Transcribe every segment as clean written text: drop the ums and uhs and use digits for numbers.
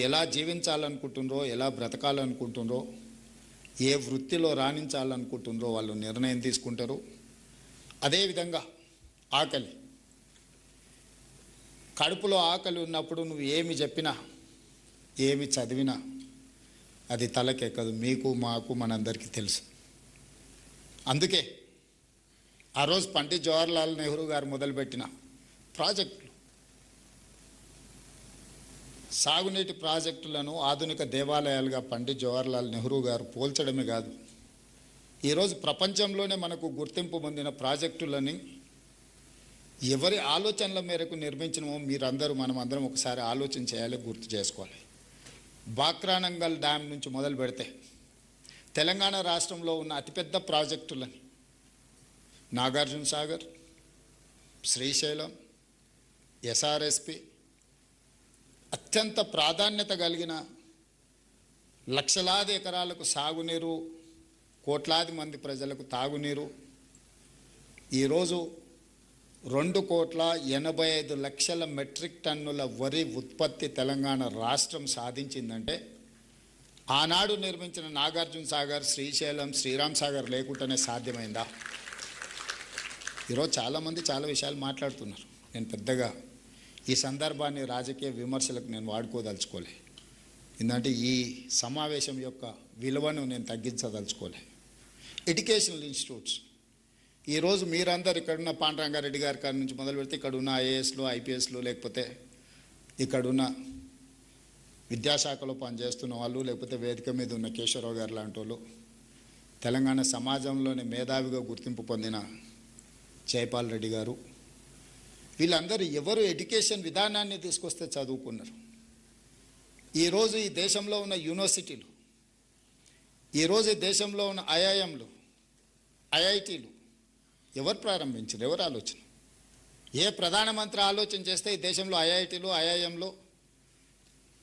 ఎలా జీవించాలనుకుంటుండ్రో, ఎలా బ్రతకాలనుకుంటుండ్రో, ఏ వృత్తిలో రాణించాలనుకుంటుండ్రో వాళ్ళు నిర్ణయం తీసుకుంటారు. అదేవిధంగా ఆకలి, కడుపులో ఆకలి ఉన్నప్పుడు నువ్వు ఏమి చెప్పినా, ఏమి చదివినా అది తలకెక్కదు. మీకు మాకు మనందరికీ తెలుసు. అందుకే ఆ రోజు పండిత్ జవహర్లాల్ నెహ్రూ గారు మొదలుపెట్టిన ప్రాజెక్టులు, సాగునీటి ప్రాజెక్టులను ఆధునిక దేవాలయాలుగా పండిత్ జవహర్లాల్ నెహ్రూ గారు పోల్చడమే కాదు, ఈరోజు ప్రపంచంలోనే మనకు గుర్తింపు పొందిన ప్రాజెక్టులని ఎవరి ఆలోచనల మేరకు నిర్మించినమో మీరందరూ మనమందరం ఒకసారి ఆలోచన చేయాలి, గుర్తు చేసుకోవాలి. బాక్రానంగల్ డ్యామ్ నుంచి మొదలు పెడితే తెలంగాణ రాష్ట్రంలో ఉన్న అతిపెద్ద ప్రాజెక్టులని నాగార్జున సాగర్, శ్రీశైలం, ఎస్ఆర్ఎస్పి, అత్యంత ప్రాధాన్యత కలిగిన లక్షలాది ఎకరాలకు సాగునీరు, కోట్లాది మంది ప్రజలకు తాగునీరు, ఈరోజు 2,85,00,000 మెట్రిక్ టన్నుల వరి ఉత్పత్తి తెలంగాణ రాష్ట్రం సాధించిందంటే ఆనాడు నిర్మించిన నాగార్జున సాగర్, శ్రీశైలం, శ్రీరామ్ సాగర్ లేకుండానే సాధ్యమైందా? ఈరోజు చాలామంది చాలా విషయాలు మాట్లాడుతున్నారు. నేను పెద్దగా ఈ సందర్భాన్ని రాజకీయ విమర్శలకు నేను వాడుకోదలుచుకోలే. ఎందుకంటే ఈ సమావేశం యొక్క విలువను నేను తగ్గించదలుచుకోలే. ఎడ్యుకేషనల్ ఇన్స్టిట్యూట్స్, ఈరోజు మీరందరూ ఇక్కడున్న పాండురంగారెడ్డి గారి కాడి నుంచి మొదలు పెడితే ఇక్కడున్న ఐఏఎస్లు, ఐపీఎస్లు, లేకపోతే ఇక్కడున్న విద్యాశాఖలో పనిచేస్తున్న వాళ్ళు, లేకపోతే వేదిక మీద ఉన్న కేశవరావు గారు లాంటి వాళ్ళు, తెలంగాణ సమాజంలోని మేధావిగా గుర్తింపు పొందిన జైపాల్ రెడ్డి గారు, వీళ్ళందరూ ఎవరు ఎడ్యుకేషన్ విధానాన్ని తీసుకొస్తే చదువుకున్నారు. ఈరోజు ఈ దేశంలో ఉన్న యూనివర్సిటీలు, ఈరోజు ఈ దేశంలో ఉన్న ఐఐఎంలు, ఐఐటీలు ఎవరు ప్రారంభించారు? ఎవరు ఆలోచన? ఏ ప్రధానమంత్రి ఆలోచన చేస్తే ఈ దేశంలో ఐఐటీలు, ఐఐఎంలు,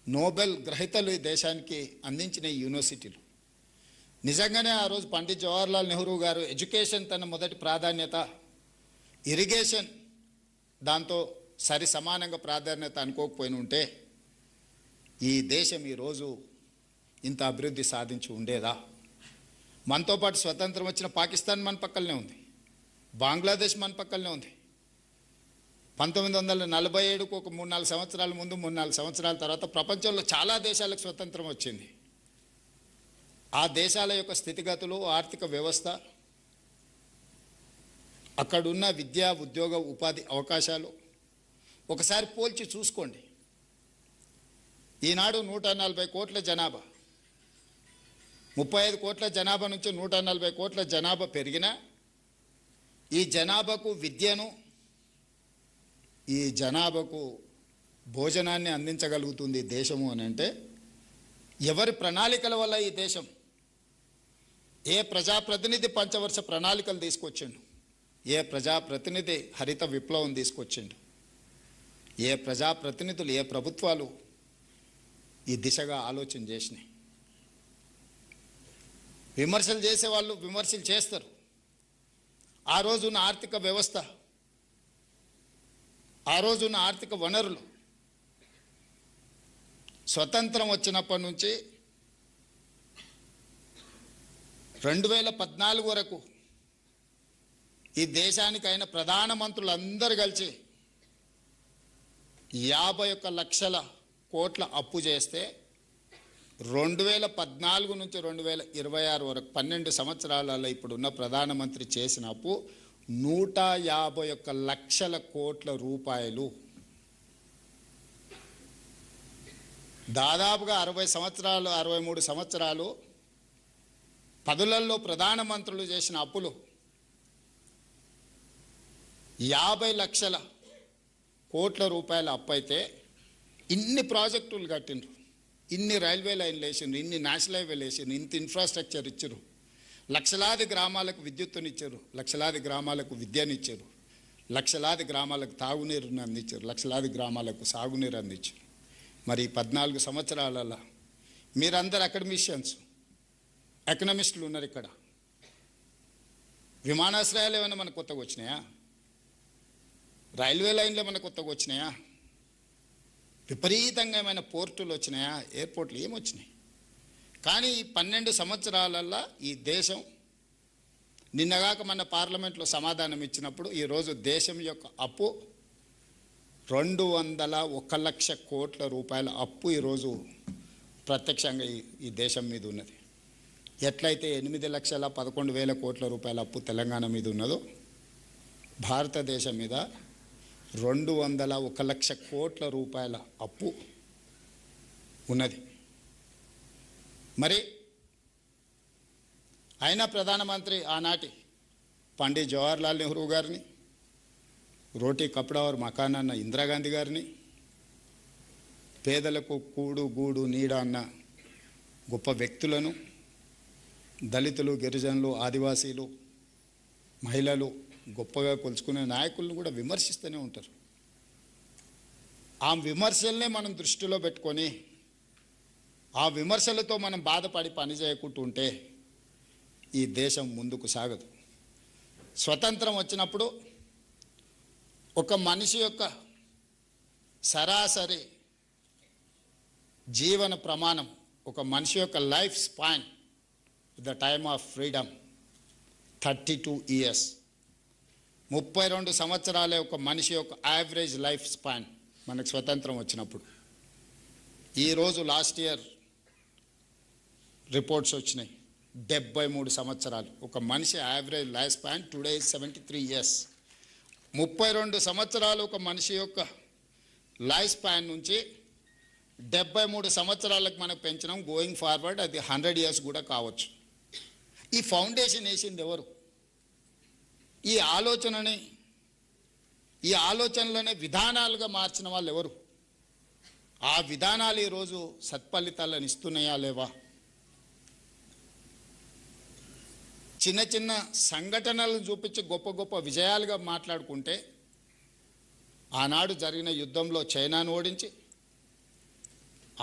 నోబెల్ గ్రహీతలు ఈ దేశానికి అందించిన యూనివర్సిటీలు. నిజంగానే ఆ రోజు పండిత్ జవహర్లాల్ నెహ్రూ గారు ఎడ్యుకేషన్ తన మొదటి ప్రాధాన్యత, ఇరిగేషన్ దాంతో సరి సమానంగా ప్రాధాన్యత అనుకోకపోయిన ఉంటే ఈ దేశం ఈరోజు ఇంత అభివృద్ధి సాధించి ఉండేదా? మనతో పాటు స్వతంత్రం వచ్చిన పాకిస్తాన్ మన పక్కనే ఉంది, బంగ్లాదేశ్ మన పక్కనే ఉంది. 1947కు ఒక 3-4 సంవత్సరాల ముందు, 3-4 సంవత్సరాల తర్వాత ప్రపంచంలో చాలా దేశాలకు స్వతంత్రం వచ్చింది. ఆ దేశాల యొక్క స్థితిగతులు, ఆర్థిక వ్యవస్థ, అక్కడున్న విద్యా, ఉద్యోగ, ఉపాధి అవకాశాలు ఒకసారి పోల్చి చూసుకోండి. ఈనాడు 140 కోట్ల జనాభా, 35 కోట్ల జనాభా నుంచి 140 కోట్ల జనాభా పెరిగినా ఈ జనాభాకు విద్యను, ఈ జనాభాకు భోజనాన్ని అందించగలుగుతుంది దేశము అని అంటే ఎవరి ప్రణాళికల వల్ల ఈ దేశం, ఏ ప్రజాప్రతినిధి పంచవర్ష ప్రణాళికలు తీసుకొచ్చిండు, ఏ ప్రజాప్రతినిధి హరిత విప్లవం తీసుకొచ్చిండు, ఏ ప్రజాప్రతినిధులు, ఏ ప్రభుత్వాలు ఈ దిశగా ఆలోచన చేసినాయి? విమర్శలు చేసేవాళ్ళు విమర్శలు చేస్తారు. ఆ రోజున్న ఆర్థిక వ్యవస్థ, ఆ రోజున్న ఆర్థిక వనరులు స్వతంత్రం వచ్చినప్పటి నుంచి 2014 వరకు ఈ దేశానికి అయిన ప్రధానమంత్రులందరూ కలిసి 51 లక్షల కోట్ల అప్పు చేస్తే 2014 నుంచి 2026 వరకు 12 సంవత్సరాలలో ఇప్పుడున్న ప్రధానమంత్రి చేసిన అప్పు 151 లక్షల కోట్ల రూపాయలు. దాదాపుగా 60 సంవత్సరాలు, 63 సంవత్సరాలు పదులలో ప్రధానమంత్రులు చేసిన అప్పులు 50 లక్షల కోట్ల రూపాయల అప్పు అయితే ఇన్ని ప్రాజెక్టులు కట్టిండ్రు, ఇన్ని రైల్వే లైన్లు వేసిండ్రు, ఇన్ని నేషనల్ హైవేలు వేసిండ్రు, ఇంత ఇన్ఫ్రాస్ట్రక్చర్ ఇచ్చారు, లక్షలాది గ్రామాలకు విద్యుత్తునిచ్చారు, లక్షలాది గ్రామాలకు విద్యనిచ్చారు, లక్షలాది గ్రామాలకు తాగునీరుని అందించారు, లక్షలాది గ్రామాలకు సాగునీరు అందించారు. మరి 14 సంవత్సరాలలో మీరందరు అకాడమిషియన్స్, ఎకనామిస్టులు ఉన్నారు ఇక్కడ. విమానాశ్రయాలు ఏమైనా మనకు కొత్తగా వచ్చినాయా? రైల్వే లైన్లు ఏమైనా కొత్తగా వచ్చినాయా? విపరీతంగా ఏమైనా పోర్టులు వచ్చినాయా, ఎయిర్పోర్ట్లు ఏమొచ్చినాయి? కానీ ఈ 12 సంవత్సరాలల్లో ఈ దేశం నిన్నగాక మన పార్లమెంట్లో సమాధానం ఇచ్చినప్పుడు ఈరోజు దేశం యొక్క అప్పు 201 లక్ష కోట్ల రూపాయల అప్పు ఈరోజు ప్రత్యక్షంగా ఈ దేశం మీద ఉన్నది. ఎట్లయితే 8,11,000 కోట్ల రూపాయల అప్పు తెలంగాణ మీద ఉన్నదో భారతదేశం మీద 201 లక్ష కోట్ల రూపాయల అప్పు ఉన్నది. మరి అయినా ప్రధానమంత్రి ఆనాటి పండిత్ జవహర్లాల్ నెహ్రూ గారిని, రోటీ కపడా और మకాన్ అన్న ఇందిరాగాంధీ గారిని, పేదలకు కూడు గూడు నీడ అన్న గొప్ప వ్యక్తులను, దళితులు, గిరిజనులు, ఆదివాసీలు, మహిళలు గొప్పగా కొలుచుకునే నాయకులను కూడా విమర్శిస్తూనే ఉంటారు. ఆ విమర్శలనే మనం దృష్టిలో పెట్టుకొని ఆ విమర్శలతో మనం బాధపడి పని చేయకుంటూ ఉంటే ఈ దేశం ముందుకు సాగదు. స్వతంత్రం వచ్చినప్పుడు ఒక మనిషి యొక్క సరాసరి జీవన ప్రమాణం, ఒక మనిషి యొక్క life span the time of freedom 32 years. 32 సంవత్సరాలే ఒక మనిషి యొక్క యావరేజ్ లైఫ్ స్పాన్ మనకు స్వతంత్రం వచ్చినప్పుడు. ఈరోజు లాస్ట్ ఇయర్ రిపోర్ట్స్ వచ్చినాయి, 73 సంవత్సరాలు ఒక మనిషి average life span. Today 73 years. 32 సంవత్సరాలు ఒక మనిషి యొక్క లైఫ్ స్పాన్ నుంచి 73 సంవత్సరాలకు మనకు పెంచడం. గోయింగ్ ఫార్వర్డ్ అది 100 ఇయర్స్ కూడా కావచ్చు. ఈ ఫౌండేషన్ వేసింది ఎవరు? ఈ ఆలోచనలనే విధానాలుగా మార్చిన వాళ్ళు ఎవరు? ఆ విధానాలు ఈరోజు సత్ఫలితాలను ఇస్తున్నాయా లేవా? చిన్న చిన్న సంఘటనలను చూపించి గొప్ప గొప్ప విజయాలుగా మాట్లాడుకుంటే, ఆనాడు జరిగిన యుద్ధంలో చైనాను ఓడించి,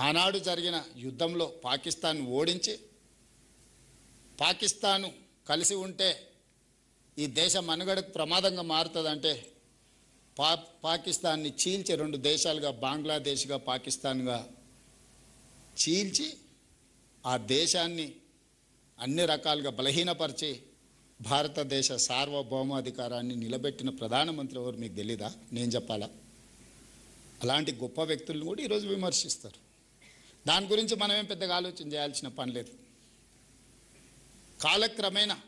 ఆనాడు జరిగిన యుద్ధంలో పాకిస్తాన్ ఓడించి, పాకిస్తాను కలిసి ఉంటే ఈ దేశం మనుగడకు ప్రమాదంగా మారుతుందంటే పాకిస్తాన్ని చీల్చి 2 దేశాలుగా, బంగ్లాదేశ్గా పాకిస్తాన్గా చీల్చి ఆ దేశాన్ని అన్ని రకాలుగా బలహీనపరిచి భారతదేశ సార్వభౌమాధికారాన్ని నిలబెట్టిన ప్రధానమంత్రి ఎవరు మీకు తెలీదా? నేను చెప్పాలా? అలాంటి గొప్ప వ్యక్తులను కూడా ఈరోజు విమర్శిస్తారు. దాని గురించి మనమేం పెద్దగా ఆలోచన చేయాల్సిన పని లేదు. కాలక్రమేణా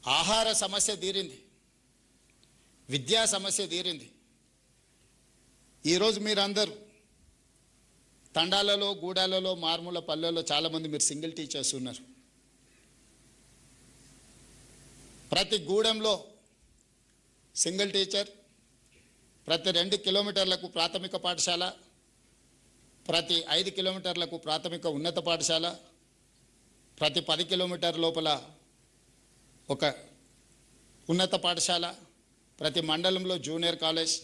ఆహార సమస్య తీరింది, విద్యా సమస్య తీరింది. ఈరోజు మీరందరూ తండాలలో, గూడాలలో, మార్మూల పల్లెల్లో చాలామంది మీరు సింగిల్ టీచర్స్ ఉన్నారు. ప్రతి గూడెంలో సింగిల్ టీచర్, ప్రతి 2 కిలోమీటర్లకు ప్రాథమిక పాఠశాల, ప్రతి 5 కిలోమీటర్లకు ప్రాథమిక ఉన్నత పాఠశాల, ప్రతి 10 కిలోమీటర్ లోపల ఒక ఉన్నత పాఠశాల, ప్రతి మండలంలో జూనియర్ కాలేజ్,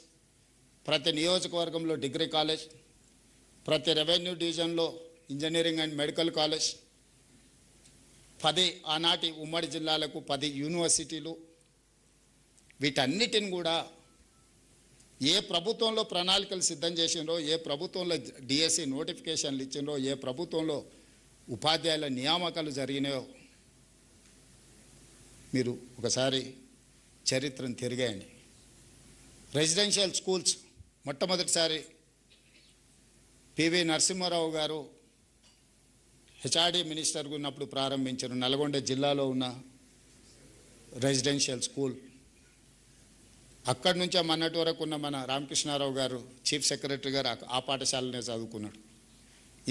ప్రతి నియోజకవర్గంలో డిగ్రీ కాలేజ్, ప్రతి రెవెన్యూ డివిజన్లో ఇంజనీరింగ్ అండ్ మెడికల్ కాలేజ్, 10 ఆనాటి ఉమ్మడి జిల్లాలకు 10 యూనివర్సిటీలు. వీటన్నిటిని కూడా ఏ ప్రభుత్వంలో ప్రణాళికలు సిద్ధం చేసినరో, ఏ ప్రభుత్వంలో డిఎస్సి నోటిఫికేషన్లు ఇచ్చినరో, ఏ ప్రభుత్వంలో ఉపాధ్యాయుల నియామకాలు జరిగినాయో మీరు ఒకసారి చరిత్రను తిరిగేయండి. రెసిడెన్షియల్ స్కూల్స్ మొట్టమొదటిసారి పివి నరసింహారావు గారు హెచ్ఆర్డి మినిస్టర్గా ఉన్నప్పుడు ప్రారంభించారు. నల్గొండ జిల్లాలో ఉన్న రెసిడెన్షియల్ స్కూల్. అక్కడి నుంచే మొన్నటి వరకు ఉన్న మన రామకృష్ణారావు గారు చీఫ్ సెక్రటరీ గారు ఆ పాఠశాలనే చదువుకున్నాడు.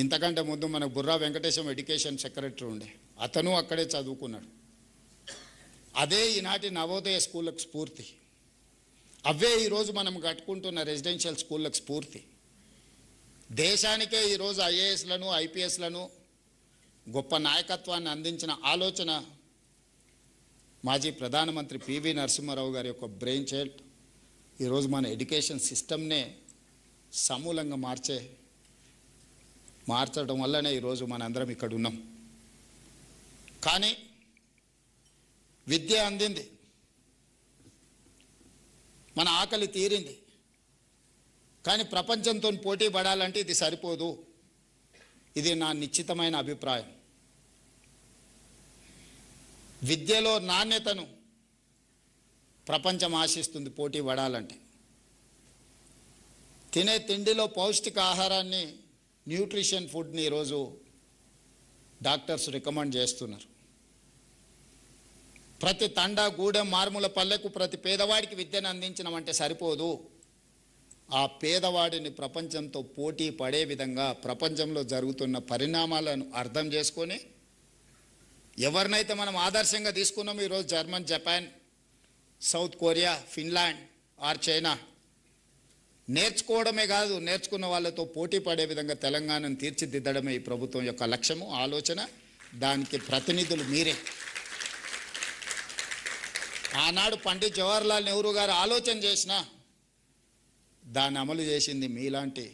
ఇంతకంటే ముందు మనకు బుర్రా వెంకటేశం ఎడ్యుకేషన్ సెక్రటరీ ఉండే, అతను అక్కడే చదువుకున్నాడు. అదే ఈనాటి నవోదయ స్కూళ్ళకు స్ఫూర్తి. అవే ఈరోజు మనం కట్టుకుంటున్న రెసిడెన్షియల్ స్కూళ్ళకు స్ఫూర్తి. దేశానికే ఈరోజు ఐఏఎస్లను, ఐపీఎస్లను గొప్ప నాయకత్వాన్ని అందించిన ఆలోచన మాజీ ప్రధానమంత్రి పివి నరసింహారావు గారి యొక్క బ్రెయిన్ చైల్డ్. ఈరోజు మన ఎడ్యుకేషన్ సిస్టమ్నే సమూలంగా మార్చడం వల్లనే ఈరోజు మనందరం ఇక్కడ ఉన్నాం. కానీ విద్య అందింది, మన ఆకలి తీరింది, కానీ ప్రపంచంతో పోటీ పడాలంటే ఇది సరిపోదు. ఇది నా నిశ్చితమైన అభిప్రాయం. విద్యలో నాణ్యతను ప్రపంచం ఆశిస్తుంది పోటీ పడాలంటే. తినే తిండిలో పౌష్టిక ఆహారాన్ని, న్యూట్రిషన్ ఫుడ్ని ఈరోజు డాక్టర్స్ రికమెండ్ చేస్తున్నారు. ప్రతి తండా, గూడెం, మారుమూల పల్లెకు ప్రతి పేదవాడికి విద్యను అందించడం సరిపోదు. ఆ పేదవాడిని ప్రపంచంతో పోటీ పడే విధంగా ప్రపంచంలో జరుగుతున్న పరిణామాలను అర్థం చేసుకొని, ఎవరినైతే మనం ఆదర్శంగా తీసుకున్నామో ఈరోజు German, Japan, south Korea, Finland or China, నేర్చుకోవడమే కాదు, నేర్చుకున్న వాళ్ళతో పోటీ పడే విధంగా తెలంగాణను తీర్చిదిద్దడమే ఈ ప్రభుత్వం యొక్క లక్ష్యము, ఆలోచన. దానికి ప్రతినిధులు మీరే. ఆనాడు పండిత్ జవహర్లాల్ నెహ్రూ గారు ఆలోచన చేసినా దాన్ని అమలు చేసింది మీలాంటి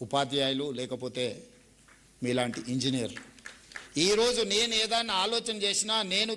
ఉపాధ్యాయులు, లేకపోతే మీలాంటి ఇంజనీర్లు. ఈరోజు నేను ఏదైనా ఆలోచన చేసినా, నేను